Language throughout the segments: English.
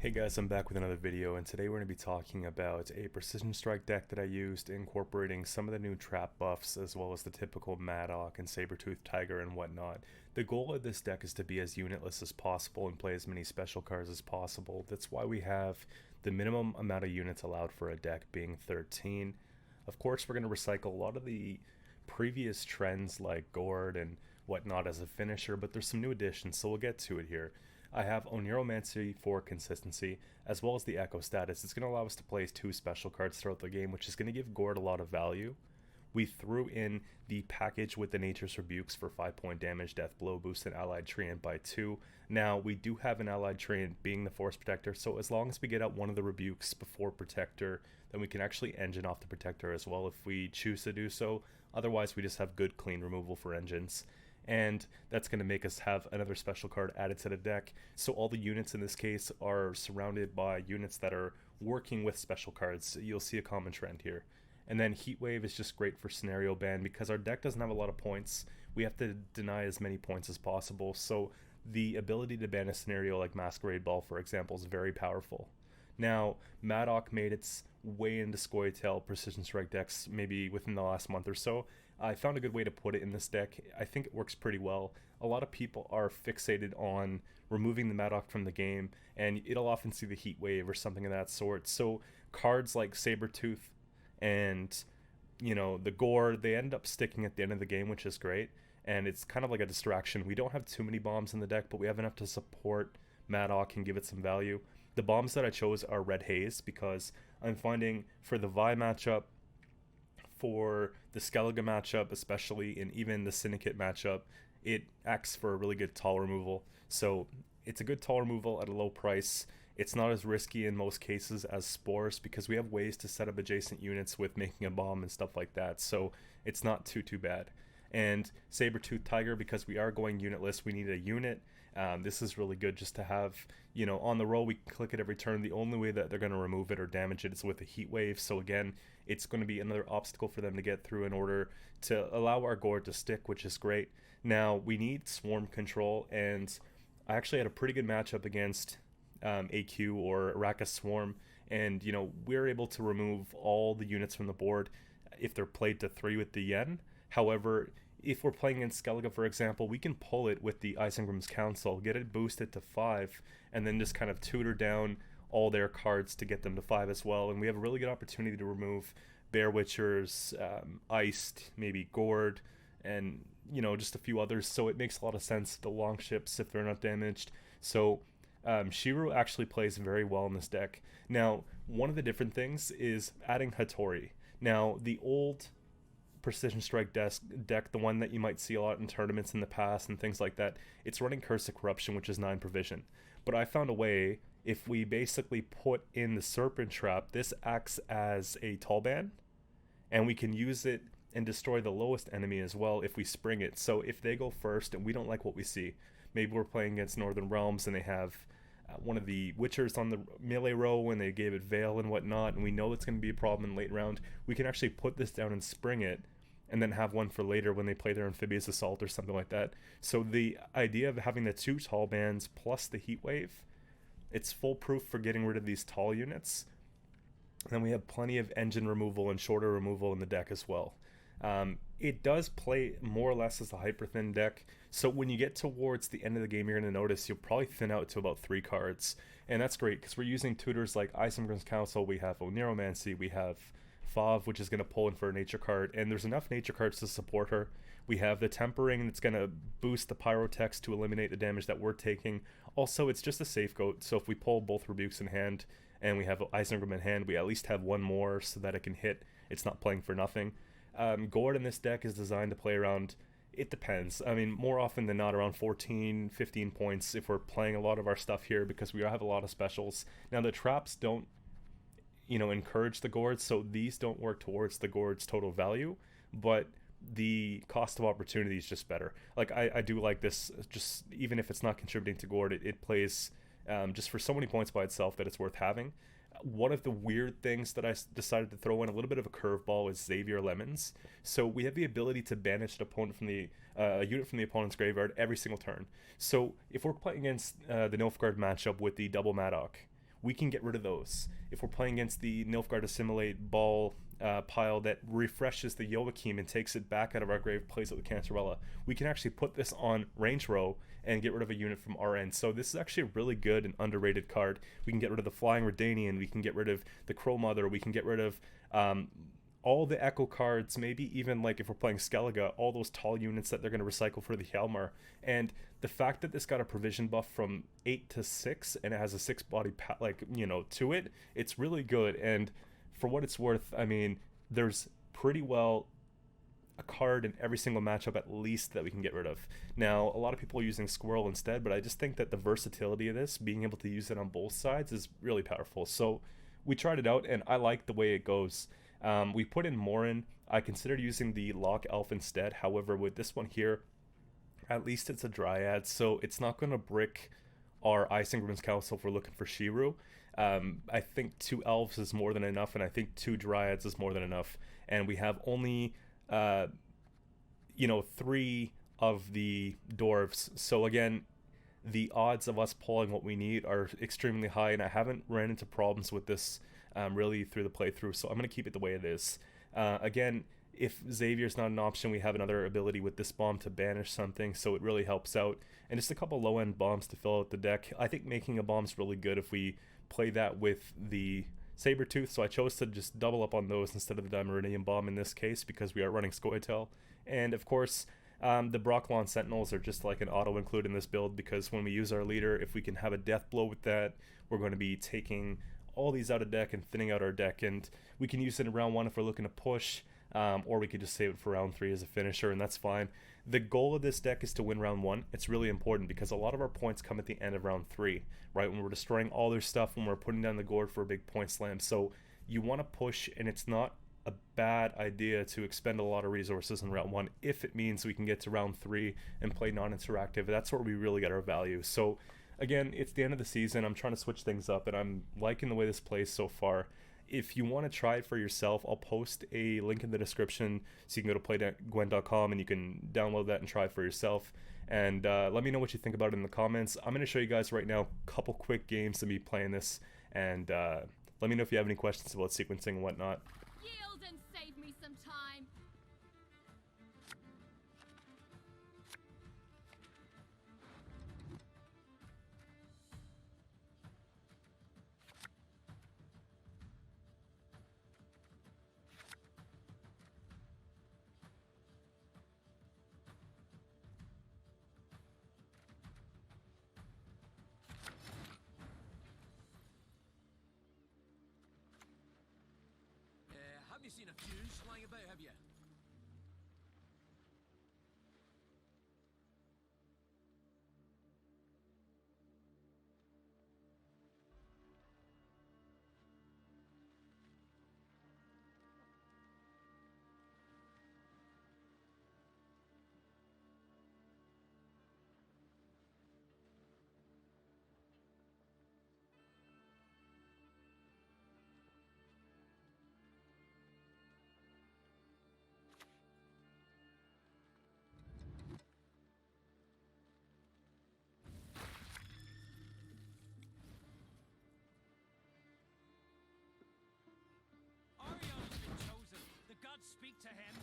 Hey guys, I'm back with another video, and today we're going to be talking about a precision strike deck that I used, incorporating some of the new trap buffs as well as the typical Maddock and Saber-Tooth Tiger and whatnot. The goal of this deck is to be as unitless as possible and play as many special cards as possible. That's why we have the minimum amount of units allowed for a deck being 13. Of course, we're going to recycle a lot of the previous trends like Gourd and whatnot as a finisher, but there's some new additions, so we'll get to it here. I have Oneiromancy for consistency, as well as the Echo status. It's going to allow us to place 2 special cards throughout the game, which is going to give Gourd a lot of value. We threw in the package with the Nature's Rebukes for 5-point damage, death blow, boost an allied treant by 2. Now, we do have an allied treant being the Force Protector, so as long as we get out one of the Rebukes before Protector, then we can actually engine off the Protector as well if we choose to do so. Otherwise, we just have good, clean removal for engines. And that's going to make us have another special card added to the deck. So all the units in this case are surrounded by units that are working with special cards. You'll see a common trend here. And then Heatwave is just great for scenario ban because our deck doesn't have a lot of points. We have to deny as many points as possible. So the ability to ban a scenario like Masquerade Ball, for example, is very powerful. Now, Maddock made its way into Scoia'tael precision strike decks maybe within the last month or so. I found a good way to put it in this deck. I think it works pretty well. A lot of people are fixated on removing the Maddock from the game, and it'll often see the Heat Wave or something of that sort. So cards like Saber-Tooth and, the Gore, they end up sticking at the end of the game, which is great. And it's kind of like a distraction. We don't have too many bombs in the deck, but we have enough to support Maddock and give it some value. The bombs that I chose are Red Haze because I'm finding for the Vi matchup, for the Skellige matchup especially, and even the Syndicate matchup, it acts for a really good tall removal. So it's a good tall removal at a low price. It's not as risky in most cases as Spores because we have ways to set up adjacent units with making a bomb and stuff like that. So it's not too bad. And Saber-Tooth Tiger, because we are going unitless, we need a unit. This is really good just to have, on the roll, we click it every turn. The only way that they're going to remove it or damage it is with a Heat Wave. So again, it's going to be another obstacle for them to get through in order to allow our Gourd to stick, which is great. Now, we need Swarm Control, and I actually had a pretty good matchup against AQ or Arachas Swarm, and, we're able to remove all the units from the board if they're played to 3 with the Yen. However, if we're playing in Skellige, for example, we can pull it with the Isengrim's Council, get it boosted to 5, and then just kind of tutor down all their cards to get them to 5 as well. And we have a really good opportunity to remove Bear Witchers, Iced, maybe Gourd, and, just a few others. So it makes a lot of sense, the long ships, if they're not damaged. So Shiro actually plays very well in this deck. Now, one of the different things is adding Hattori. Now, the old precision strike deck, the one that you might see a lot in tournaments in the past and things like that, it's running Curse of Corruption, which is 9 provision. But I found a way, if we basically put in the Serpent Trap, this acts as a tall ban, and we can use it and destroy the lowest enemy as well if we spring it. So if they go first and we don't like what we see, maybe we're playing against Northern Realms and they have one of the Witchers on the melee row when they gave it Veil and whatnot, and we know it's going to be a problem in late round, we can actually put this down and spring it, and then have one for later when they play their Amphibious Assault or something like that. So the idea of having the 2 tall bands plus the Heat Wave, it's foolproof for getting rid of these tall units. And then we have plenty of engine removal and shorter removal in the deck as well. It does play more or less as a hyper thin deck, so when you get towards the end of the game, you're going to notice you'll probably thin out to about 3 cards, and that's great because we're using tutors like Isengrim's Council, we have Oneiromancy, we have Fav, which is going to pull in for a nature card, and there's enough nature cards to support her. We have the Tempering that's going to boost the Pyrotex to eliminate the damage that we're taking. Also, it's just a safe goat, so if we pull both Rebukes in hand and we have Isengrim in hand, we at least have one more so that it can hit. It's not playing for nothing. Gourd in this deck is designed to play around, it depends. I mean, more often than not, around 14, 15 points if we're playing a lot of our stuff here because we have a lot of specials. Now, the traps don't, encourage the Gourds, so these don't work towards the Gourd's total value, but the cost of opportunity is just better. Like, I do like this, just even if it's not contributing to Gourd, it plays just for so many points by itself that it's worth having. One of the weird things that I decided to throw in a little bit of a curveball is Xavier Lemons. So we have the ability to banish an opponent from the a unit from the opponent's graveyard every single turn. So if we're playing against the Nilfgaard matchup with the double Maddock, we can get rid of those. If we're playing against the Nilfgaard Assimilate ball pile that refreshes the Joachim and takes it back out of our grave, plays it with Cancerella, we can actually put this on range row and get rid of a unit from our end. So this is actually a really good and underrated card. We can get rid of the Flying Redanian, we can get rid of the Crow Mother, we can get rid of all the Echo cards, maybe even like if we're playing Skellige, all those tall units that they're going to recycle for the Hjalmar. And the fact that this got a provision buff from 8 to 6 and it has a 6 body to it, it's really good. And for what it's worth, I mean, there's pretty well a card in every single matchup at least that we can get rid of. Now, a lot of people are using Squirrel instead, but I just think that the versatility of this, being able to use it on both sides, is really powerful. So we tried it out, and I like the way it goes. We put in Morin. I considered using the Lock Elf instead. However, with this one here, at least it's a Dryad, so it's not going to brick our Isengrun's Council if we're looking for Shiru. I think 2 Elves is more than enough, and I think 2 Dryads is more than enough. And we have only 3 of the Dwarves. So again, the odds of us pulling what we need are extremely high, and I haven't ran into problems with this really through the playthrough, so I'm going to keep it the way it is. Again, if Xavier's not an option, we have another ability with this bomb to banish something, so it really helps out. And just a couple low-end bombs to fill out the deck. I think making a bomb's really good if we play that with the Sabertooth, so I chose to just double up on those instead of the Dimeridium bomb in this case because we are running Scoia'tael. And of course, the Brocklon Sentinels are just like an auto-include in this build because when we use our leader, if we can have a death blow with that, we're going to be taking all these out of deck and thinning out our deck, and we can use it in round 1 if we're looking to push, or we could just save it for round 3 as a finisher, and that's fine. The goal of this deck is to win round 1. It's really important because a lot of our points come at the end of round 3, right? When we're destroying all their stuff, when we're putting down the gourd for a big point slam. So you want to push, and it's not a bad idea to expend a lot of resources in round 1 if it means we can get to round 3 and play non-interactive. That's where we really get our value. So again, it's the end of the season. I'm trying to switch things up, and I'm liking the way this plays so far. If you want to try it for yourself, I'll post a link in the description so you can go to play.gwent.com and you can download that and try it for yourself. And let me know what you think about it in the comments. I'm going to show you guys right now a couple quick games of me playing this, and let me know if you have any questions about sequencing and whatnot. Yield and save me some time. Haven't you seen a fuse lying about, have you? Arion's been chosen. The gods speak to him.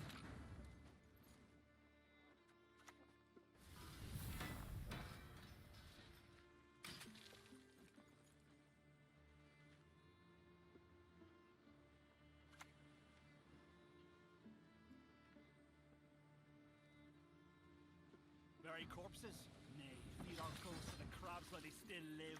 Bury corpses? Nay, feed our ghosts to the crabs while they still live.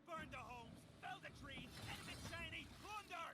Burn the homes, fell the trees, edit it shiny, plunder!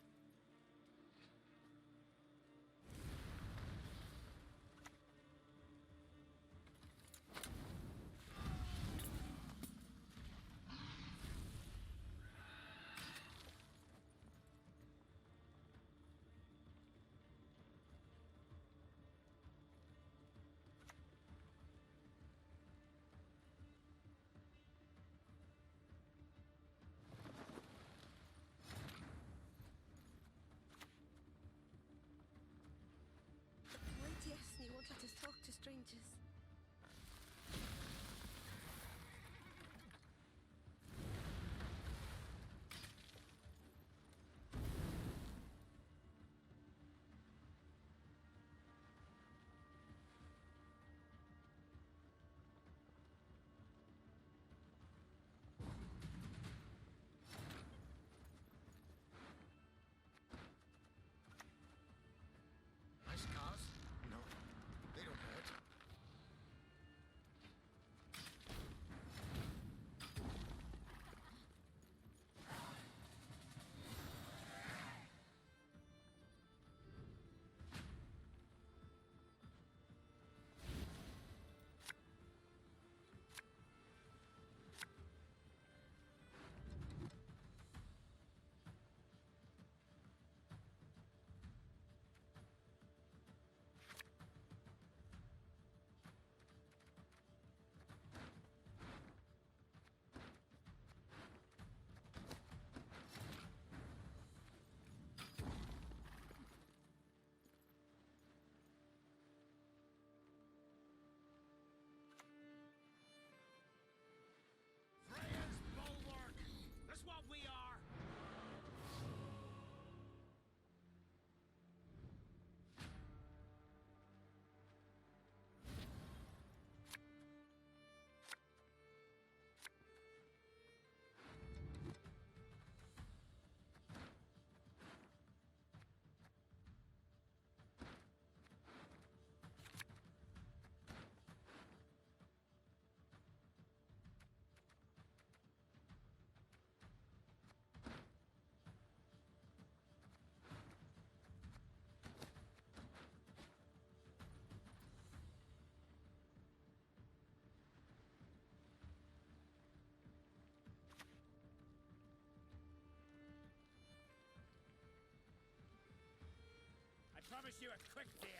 Don't let us talk to strangers. Nice cars? No, they don't hurt. Freya's bulwark! That's what we are! I promise you a quick death.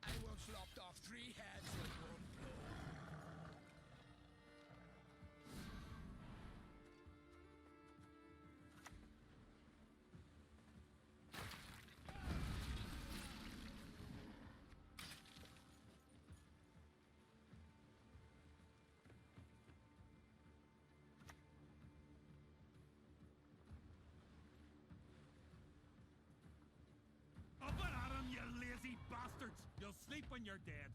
I once lopped off 3 heads with one blow. Up and at 'em, you lazy bastards! You'll sleep when you're dead.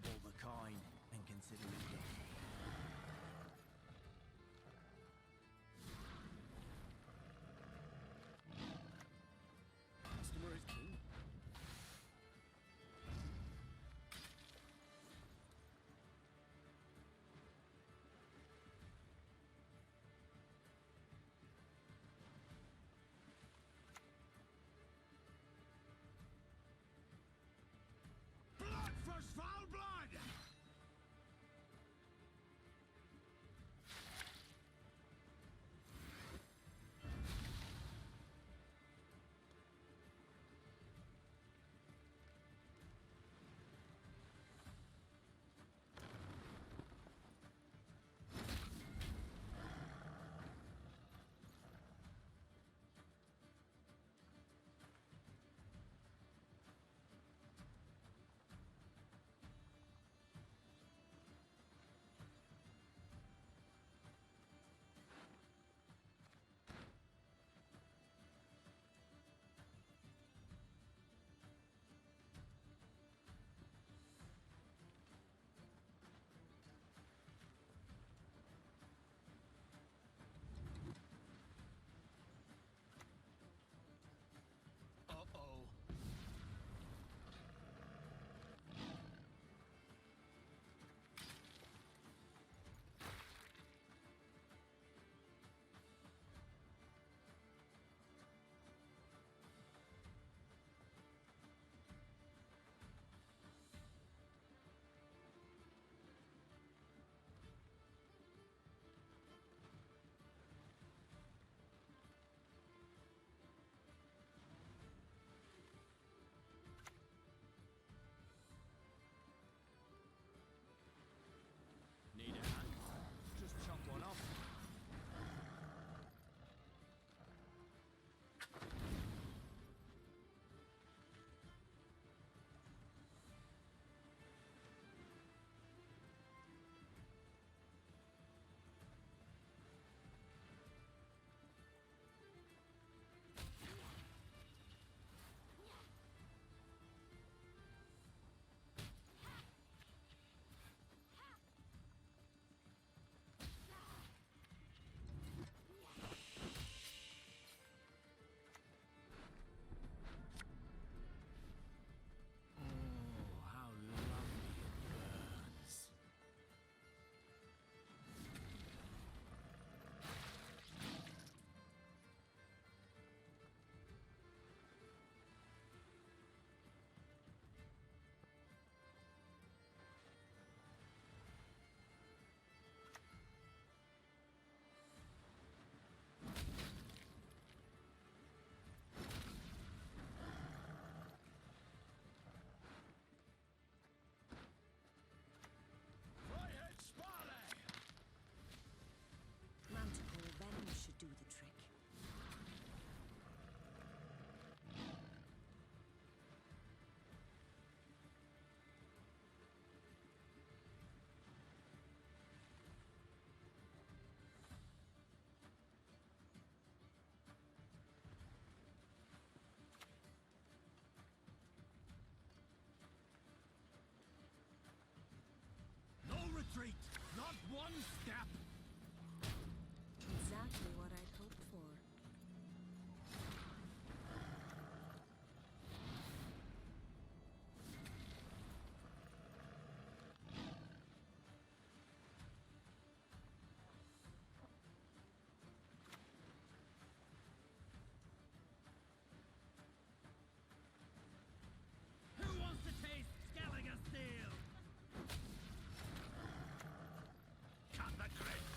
double the coin and consider it done. Customer is king. Blood for foul blood! Uh-oh. Need a hand? Just chop one off. Oh, how lovely it burns. Fryhead Sparley! Manticore venom should do the trick. No retreat! Not one step! Exactly what I'd hoped for. Who wants to taste Skellige steel? Cut the crit!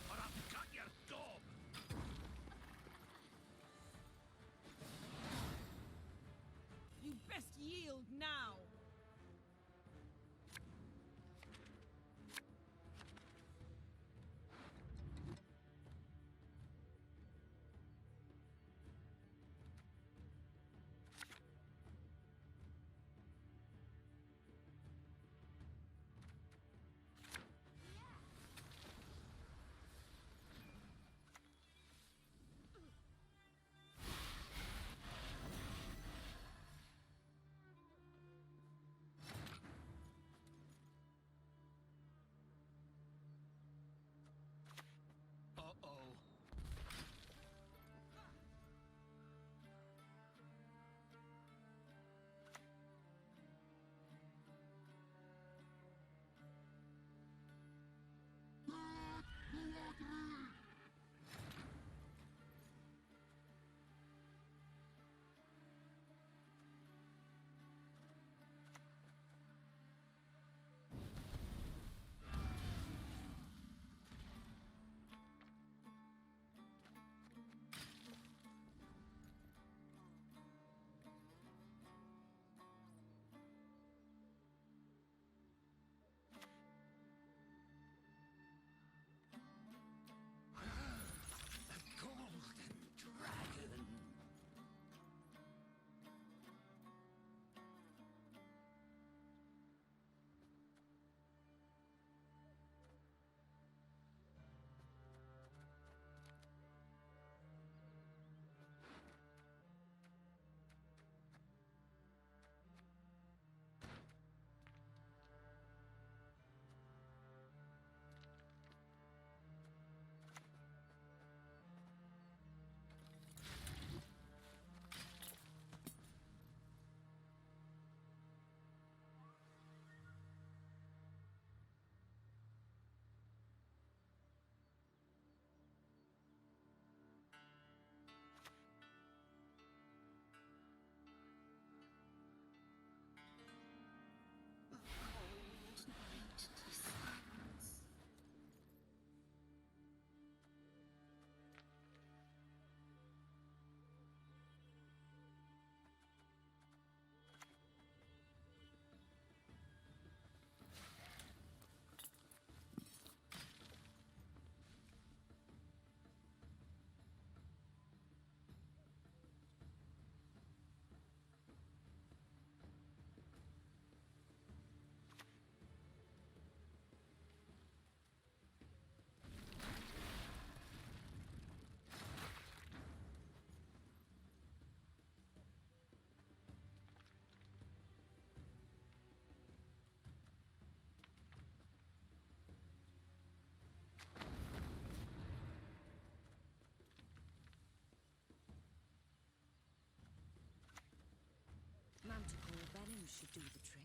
should do the trick.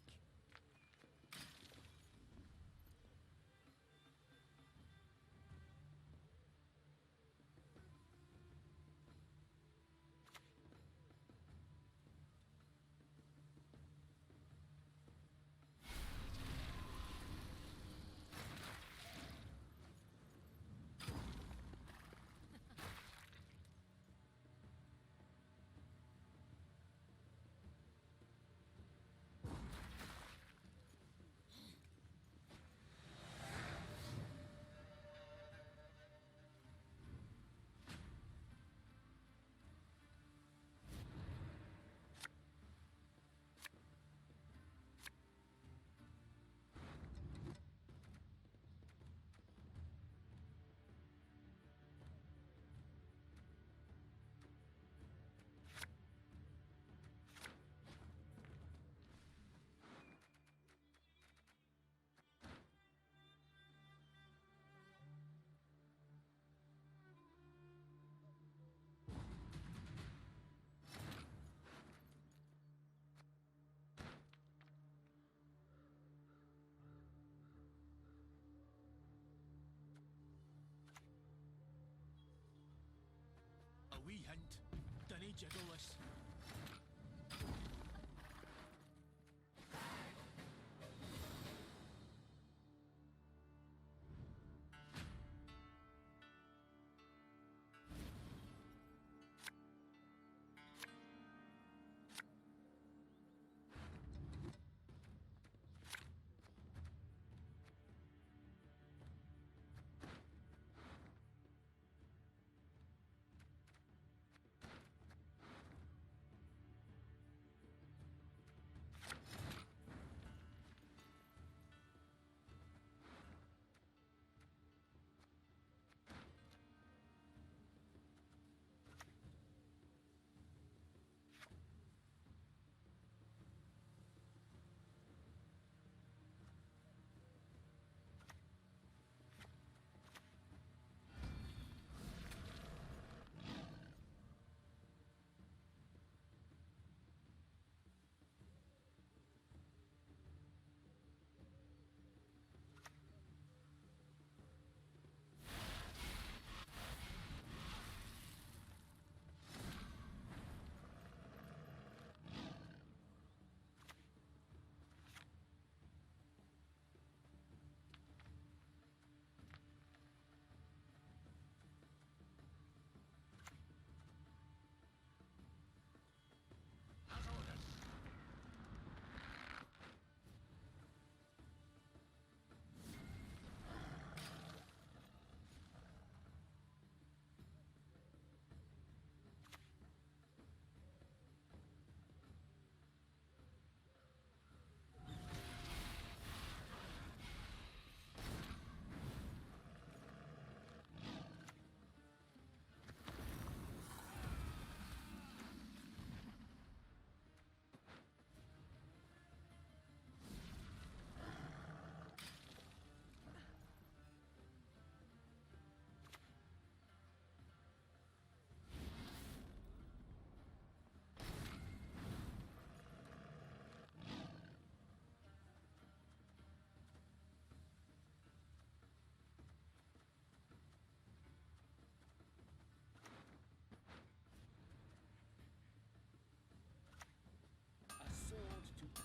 A wee hint. Dinny jiggle this.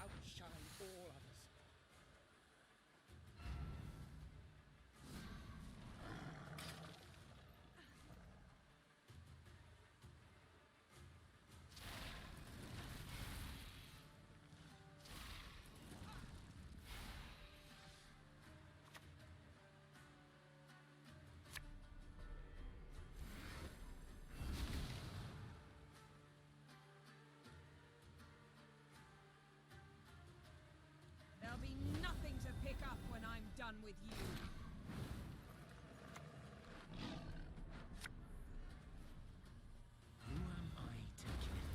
outshine all others. There'll be nothing to pick up when I'm done with you. Who am I to kill?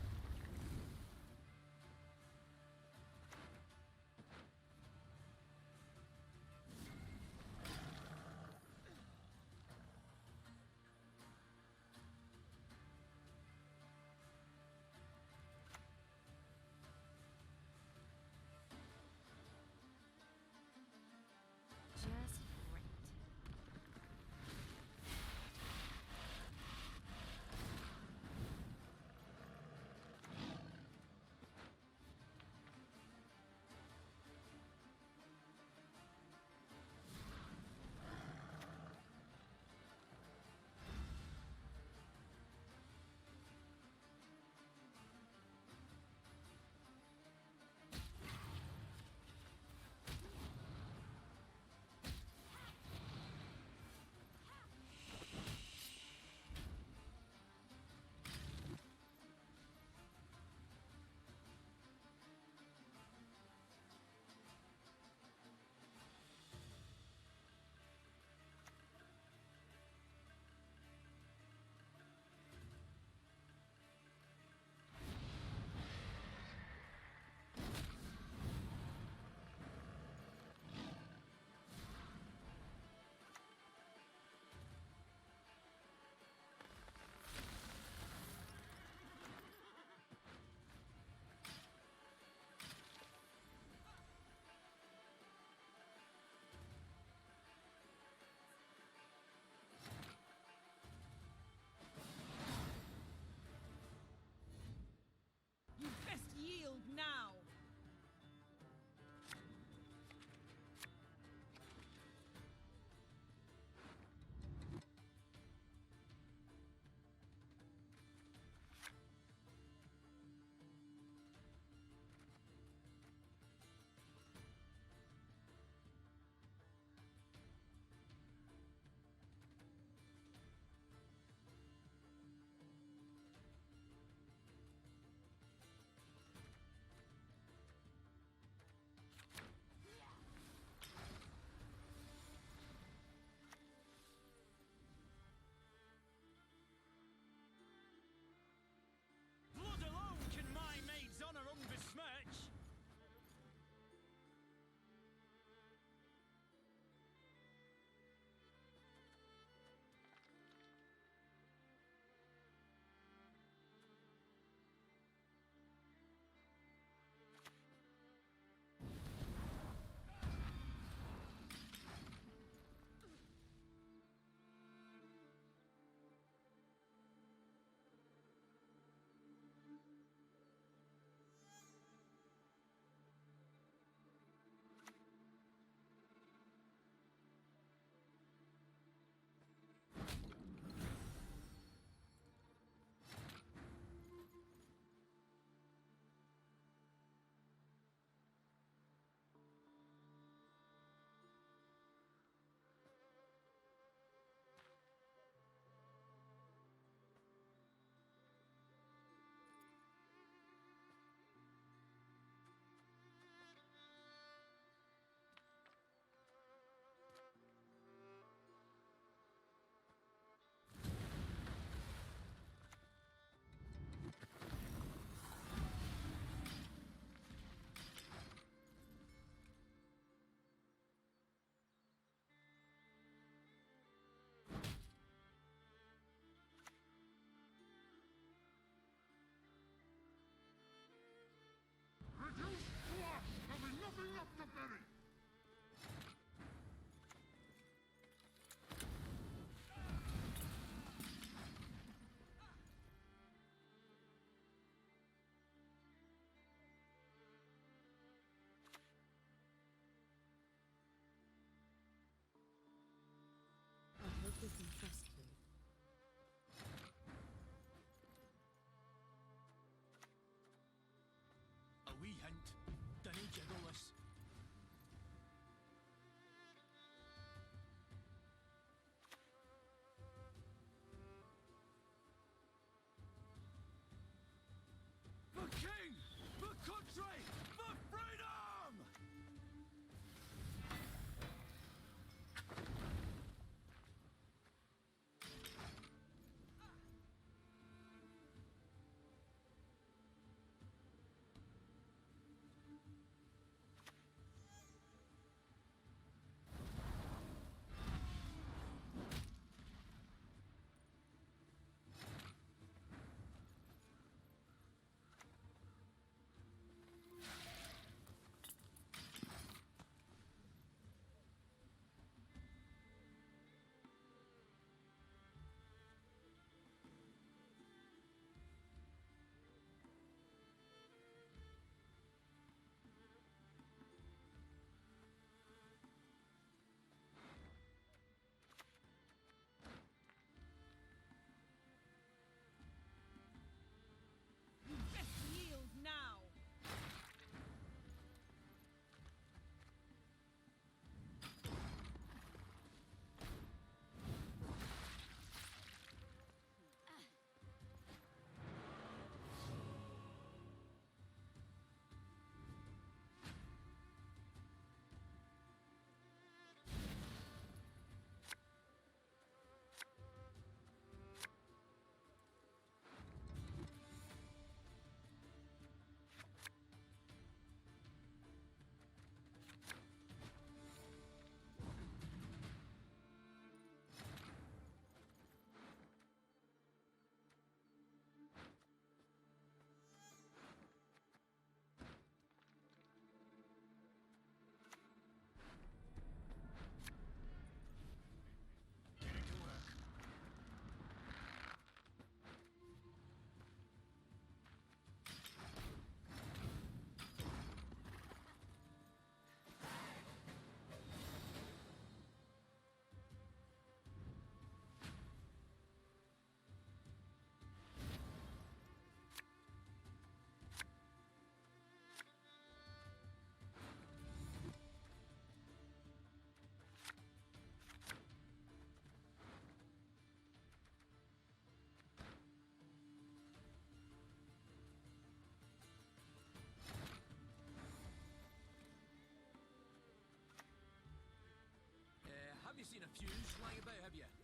seen a fuse lying about, have you?